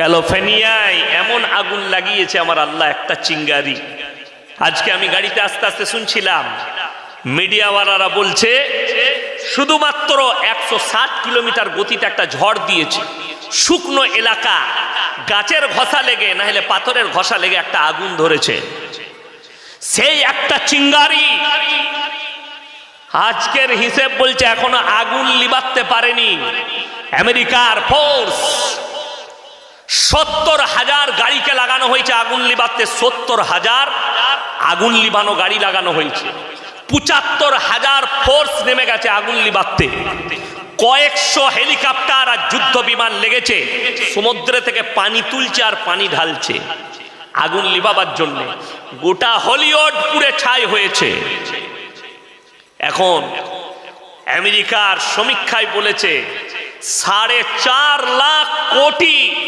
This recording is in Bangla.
ক্যালিফোর্নিয়ায় এমন আগুন লাগিয়েছে আমার আল্লাহ, একটা চিঙ্গারি। আজকে আমি গাড়িতে আস্তে আস্তে শুনছিলাম, মিডিয়াওয়ালারা বলছে শুধুমাত্র 160 কিলোমিটার গতিতে একটা ঝড় দিয়েছে, শুকনো এলাকা, গাছের ঘষা লেগে না হলে পাথরের ঘষা লেগে একটা আগুন ধরেছে। সেই একটা চিঙ্গারি আজকের হিসেব বলছে এখনো আগুন লিবাতে পারেনি। আমেরিকার ফোর্স 70,000 গাড়িকে লাগানো হয়েছে আগুন লিবাতে, 70,000 আগুন লিবানো গাড়ি লাগানো হয়েছে। 75,000 ফোর্স নেমে গেছে আগুন লিবাতে। কয়েকশো হেলিকপ্টার আর যুদ্ধ বিমান লেগেছে, সমুদ্র থেকে পানি তুলছে আর পানি ঢালছে আগুন লিবাবার জন্য। গোটা হলিউড পুড়ে ছাই হয়েছে। এখন আমেরিকার সমীক্ষায় বলেছে 4.5 লাখ কোটি